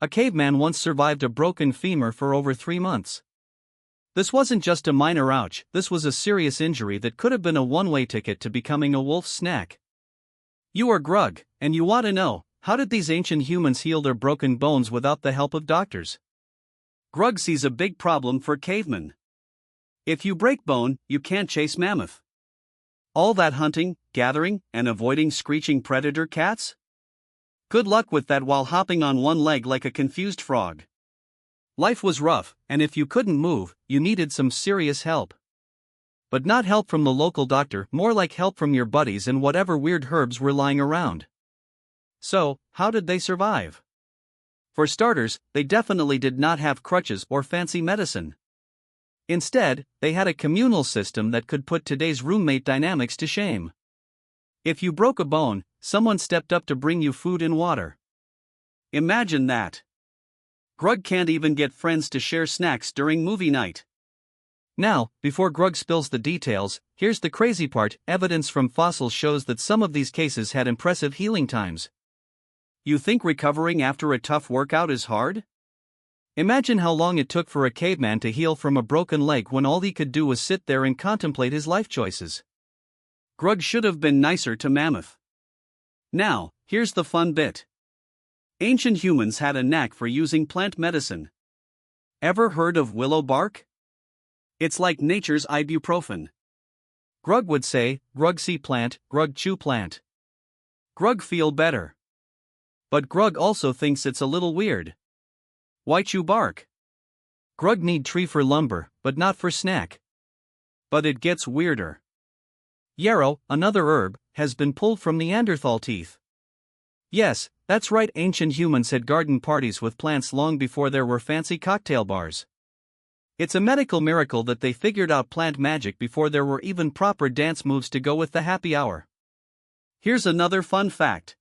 A caveman once survived a broken femur for over 3 months. This wasn't just a minor ouch, this was a serious injury that could have been a one-way ticket to becoming a wolf's snack. You are Grug, and you want to know, how did these ancient humans heal their broken bones without the help of doctors? Grug sees a big problem for cavemen. If you break bone, you can't chase mammoth. All that hunting, gathering, and avoiding screeching predator cats? Good luck with that while hopping on one leg like a confused frog. Life was rough, and if you couldn't move, you needed some serious help. But not help from the local doctor, more like help from your buddies and whatever weird herbs were lying around. So, how did they survive? For starters, they definitely did not have crutches or fancy medicine. Instead, they had a communal system that could put today's roommate dynamics to shame. If you broke a bone, someone stepped up to bring you food and water. Imagine that. Grug can't even get friends to share snacks during movie night. Now, before Grug spills the details, here's the crazy part: evidence from fossils shows that some of these cases had impressive healing times. You think recovering after a tough workout is hard? Imagine how long it took for a caveman to heal from a broken leg when all he could do was sit there and contemplate his life choices. Grug should have been nicer to mammoth. Now, here's the fun bit. Ancient humans had a knack for using plant medicine. Ever heard of willow bark? It's like nature's ibuprofen. Grug would say, Grug see plant, Grug chew plant. Grug feel better. But Grug also thinks it's a little weird. Why chew bark? Grug need tree for lumber, but not for snack. But it gets weirder. Yarrow, another herb, has been pulled from Neanderthal teeth. Yes, that's right, ancient humans had garden parties with plants long before there were fancy cocktail bars. It's a medical miracle that they figured out plant magic before there were even proper dance moves to go with the happy hour. Here's another fun fact.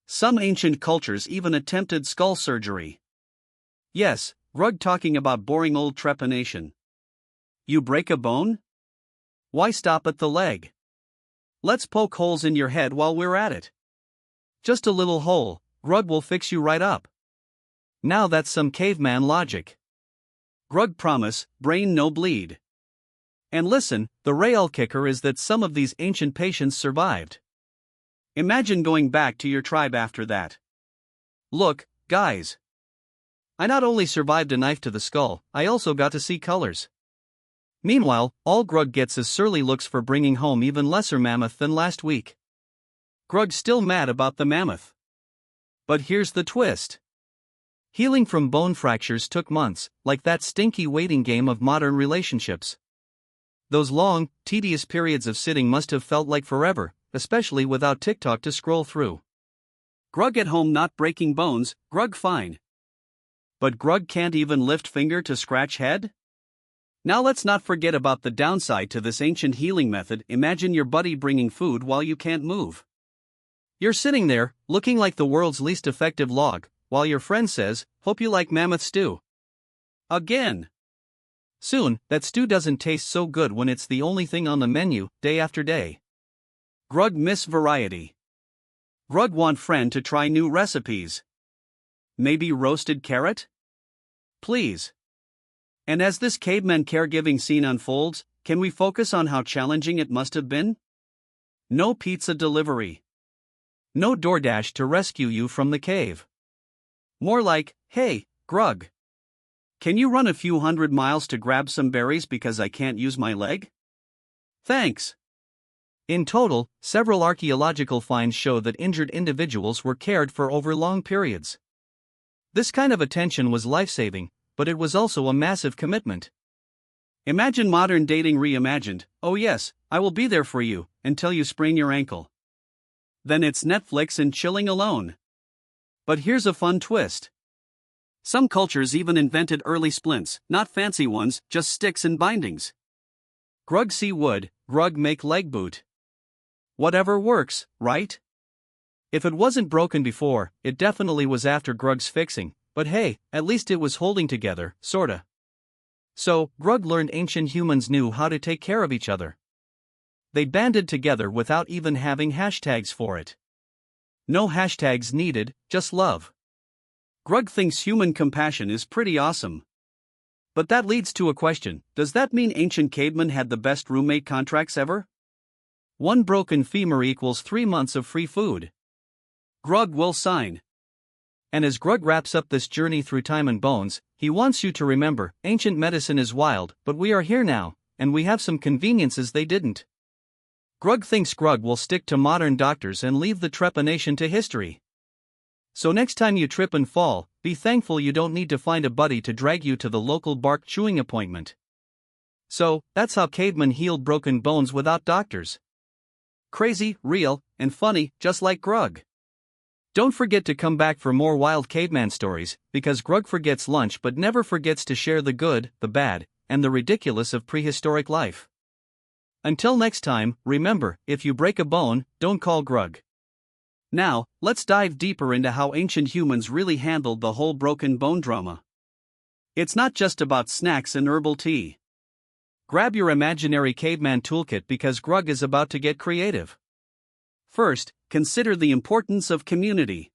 Some ancient cultures even attempted skull surgery. Yes, Grug talking about boring old trepanation. You break a bone? Why stop at the leg? Let's poke holes in your head while we're at it. Just a little hole, Grug will fix you right up. Now that's some caveman logic. Grug promise, brain no bleed. And listen, the rail kicker is that some of these ancient patients survived. Imagine going back to your tribe after that. Look, guys. I not only survived a knife to the skull, I also got to see colors. Meanwhile, all Grug gets is surly looks for bringing home even lesser mammoth than last week. Grug's still mad about the mammoth. But here's the twist. Healing from bone fractures took months, like that stinky waiting game of modern relationships. Those long, tedious periods of sitting must have felt like forever, especially without TikTok to scroll through. Grug at home not breaking bones, Grug fine. But Grug can't even lift finger to scratch head? Now let's not forget about the downside to this ancient healing method. Imagine your buddy bringing food while you can't move. You're sitting there, looking like the world's least effective log, while your friend says, "Hope you like mammoth stew." Again. Soon, that stew doesn't taste so good when it's the only thing on the menu, day after day. Grug miss variety. Grug want friend to try new recipes. Maybe roasted carrot? Please. And as this caveman caregiving scene unfolds, can we focus on how challenging it must have been? No pizza delivery. No DoorDash to rescue you from the cave. More like, hey, Grug. Can you run a few hundred miles to grab some berries because I can't use my leg? Thanks. In total, several archaeological finds show that injured individuals were cared for over long periods. This kind of attention was life-saving, but it was also a massive commitment. Imagine modern dating reimagined. Oh yes, I will be there for you, until you sprain your ankle. Then it's Netflix and chilling alone. But here's a fun twist. Some cultures even invented early splints, not fancy ones, just sticks and bindings. Grug see wood, Grug make leg boot. Whatever works, right? If it wasn't broken before, it definitely was after Grug's fixing, but hey, at least it was holding together, sorta. So, Grug learned ancient humans knew how to take care of each other. They banded together without even having hashtags for it. No hashtags needed, just love. Grug thinks human compassion is pretty awesome. But that leads to a question: does that mean ancient cavemen had the best roommate contracts ever? One broken femur equals 3 months of free food. Grug will sign. And as Grug wraps up this journey through time and bones, he wants you to remember, ancient medicine is wild, but we are here now, and we have some conveniences they didn't. Grug thinks Grug will stick to modern doctors and leave the trepanation to history. So next time you trip and fall, be thankful you don't need to find a buddy to drag you to the local bark chewing appointment. So, that's how cavemen healed broken bones without doctors. Crazy, real, and funny, just like Grug. Don't forget to come back for more wild caveman stories, because Grug forgets lunch but never forgets to share the good, the bad, and the ridiculous of prehistoric life. Until next time, remember, if you break a bone, don't call Grug. Now, let's dive deeper into how ancient humans really handled the whole broken bone drama. It's not just about snacks and herbal tea. Grab your imaginary caveman toolkit because Grug is about to get creative. First, consider the importance of community.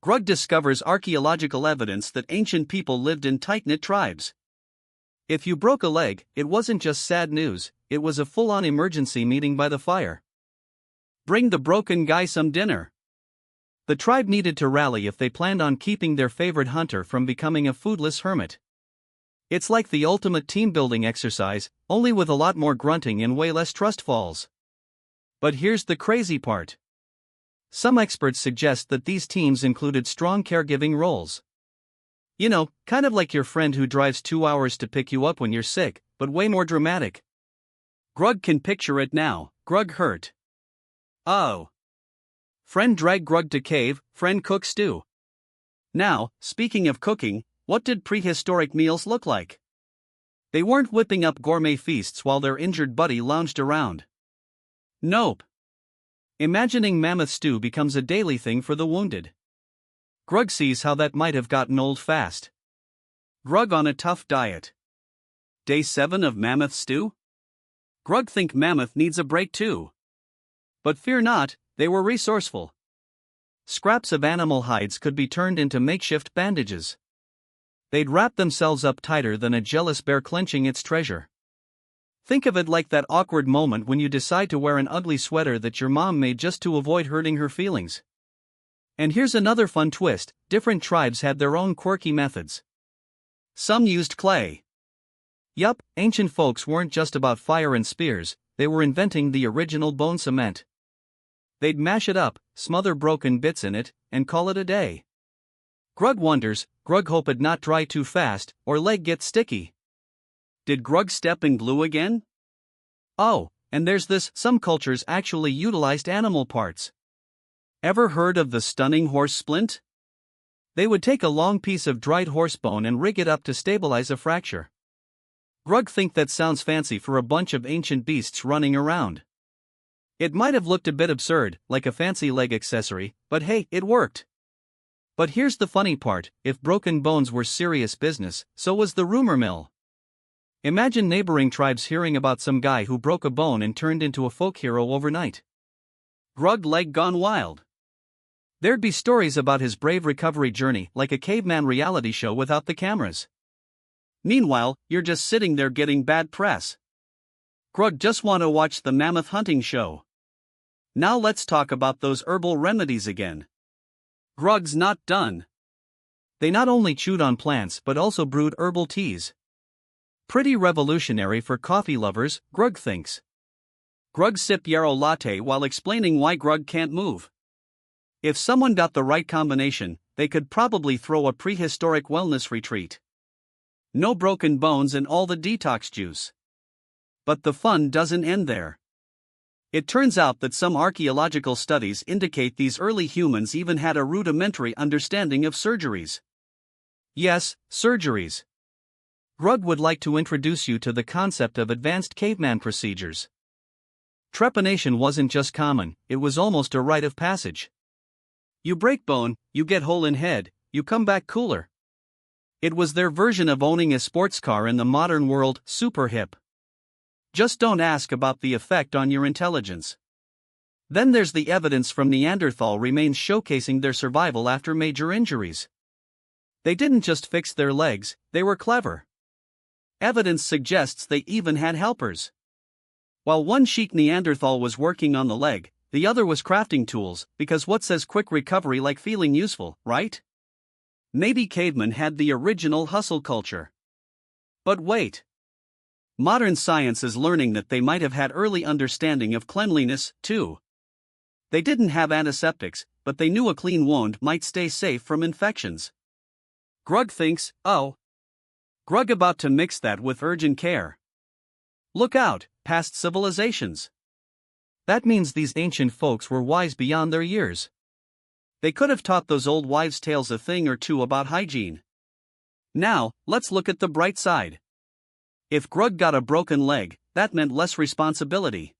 Grug discovers archaeological evidence that ancient people lived in tight-knit tribes. If you broke a leg, it wasn't just sad news, it was a full-on emergency meeting by the fire. Bring the broken guy some dinner. The tribe needed to rally if they planned on keeping their favorite hunter from becoming a foodless hermit. It's like the ultimate team-building exercise, only with a lot more grunting and way less trust falls. But here's the crazy part. Some experts suggest that these teams included strong caregiving roles. You know, kind of like your friend who drives 2 hours to pick you up when you're sick, but way more dramatic. Grug can picture it now. Grug hurt. Oh. Friend drag Grug to cave, friend cook stew. Now, speaking of cooking, what did prehistoric meals look like? They weren't whipping up gourmet feasts while their injured buddy lounged around. Nope. Imagining mammoth stew becomes a daily thing for the wounded. Grug sees how that might have gotten old fast. Grug on a tough diet. Day 7 of mammoth stew? Grug think mammoth needs a break too. But fear not, they were resourceful. Scraps of animal hides could be turned into makeshift bandages. They'd wrap themselves up tighter than a jealous bear clenching its treasure. Think of it like that awkward moment when you decide to wear an ugly sweater that your mom made just to avoid hurting her feelings. And here's another fun twist: different tribes had their own quirky methods. Some used clay. Yup, ancient folks weren't just about fire and spears, they were inventing the original bone cement. They'd mash it up, smother broken bits in it, and call it a day. Grug wonders, Grug hope it not dry too fast, or leg get sticky. Did Grug step in glue again? Oh, and there's this: some cultures actually utilized animal parts. Ever heard of the stunning horse splint? They would take a long piece of dried horse bone and rig it up to stabilize a fracture. Grug think that sounds fancy for a bunch of ancient beasts running around. It might have looked a bit absurd, like a fancy leg accessory, but hey, it worked. But here's the funny part: if broken bones were serious business, so was the rumor mill. Imagine neighboring tribes hearing about some guy who broke a bone and turned into a folk hero overnight. Grug leg gone wild. There'd be stories about his brave recovery journey, like a caveman reality show without the cameras. Meanwhile, you're just sitting there getting bad press. Grug just want to watch the mammoth hunting show. Now let's talk about those herbal remedies again. Grug's not done. They not only chewed on plants but also brewed herbal teas. Pretty revolutionary for coffee lovers, Grug thinks. Grug sip yarrow latte while explaining why Grug can't move. If someone got the right combination, they could probably throw a prehistoric wellness retreat. No broken bones and all the detox juice. But the fun doesn't end there. It turns out that some archaeological studies indicate these early humans even had a rudimentary understanding of surgeries. Yes, surgeries. Grug would like to introduce you to the concept of advanced caveman procedures. Trepanation wasn't just common, it was almost a rite of passage. You break bone, you get hole in head, you come back cooler. It was their version of owning a sports car in the modern world, super hip. Just don't ask about the effect on your intelligence. Then there's the evidence from Neanderthal remains showcasing their survival after major injuries. They didn't just fix their legs, they were clever. Evidence suggests they even had helpers. While one chic Neanderthal was working on the leg, the other was crafting tools, because what says quick recovery like feeling useful, right? Maybe cavemen had the original hustle culture. But wait. Modern science is learning that they might have had early understanding of cleanliness, too. They didn't have antiseptics, but they knew a clean wound might stay safe from infections. Grug thinks, oh. Grug about to mix that with urgent care. Look out, past civilizations. That means these ancient folks were wise beyond their years. They could have taught those old wives' tales a thing or two about hygiene. Now, let's look at the bright side. If Grug got a broken leg, that meant less responsibility.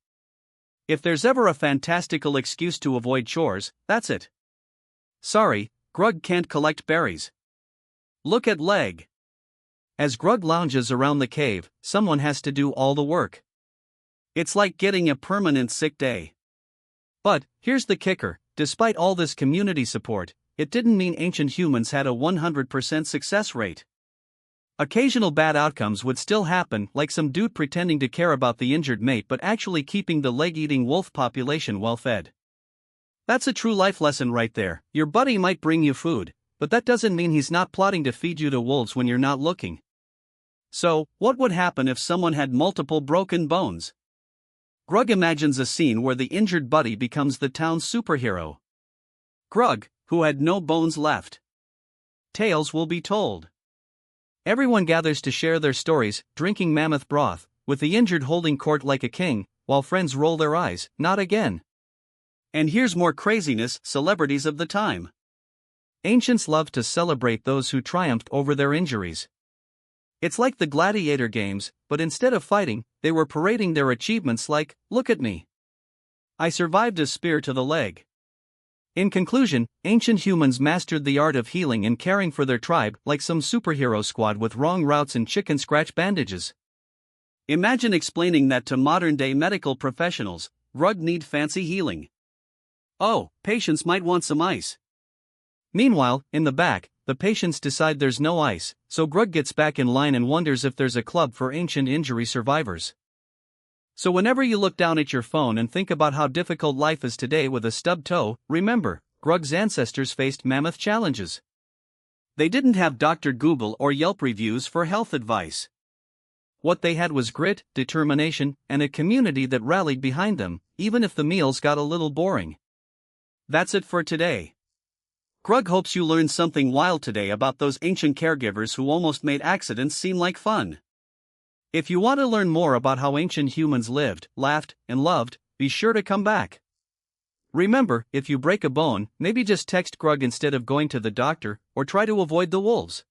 If there's ever a fantastical excuse to avoid chores, that's it. Sorry, Grug can't collect berries. Look at leg. As Grug lounges around the cave, someone has to do all the work. It's like getting a permanent sick day. But, here's the kicker, despite all this community support, it didn't mean ancient humans had a 100% success rate. Occasional bad outcomes would still happen, like some dude pretending to care about the injured mate but actually keeping the leg-eating wolf population well fed. That's a true life lesson right there. Your buddy might bring you food, but that doesn't mean he's not plotting to feed you to wolves when you're not looking. So, what would happen if someone had multiple broken bones? Grug imagines a scene where the injured buddy becomes the town's superhero. Grug, who had no bones left. Tales will be told. Everyone gathers to share their stories, drinking mammoth broth, with the injured holding court like a king, while friends roll their eyes, not again. And here's more craziness, celebrities of the time. Ancients loved to celebrate those who triumphed over their injuries. It's like the gladiator games, but instead of fighting, they were parading their achievements like, look at me. I survived a spear to the leg. In conclusion, ancient humans mastered the art of healing and caring for their tribe like some superhero squad with wrong routes and chicken scratch bandages. Imagine explaining that to modern-day medical professionals. Grug need fancy healing. Oh, patients might want some ice. Meanwhile, in the back, the patients decide there's no ice, so Grug gets back in line and wonders if there's a club for ancient injury survivors. So whenever you look down at your phone and think about how difficult life is today with a stubbed toe, remember, Grug's ancestors faced mammoth challenges. They didn't have Dr. Google or Yelp reviews for health advice. What they had was grit, determination, and a community that rallied behind them, even if the meals got a little boring. That's it for today. Grug hopes you learned something wild today about those ancient caregivers who almost made accidents seem like fun. If you want to learn more about how ancient humans lived, laughed, and loved, be sure to come back. Remember, if you break a bone, maybe just text Grug instead of going to the doctor, or try to avoid the wolves.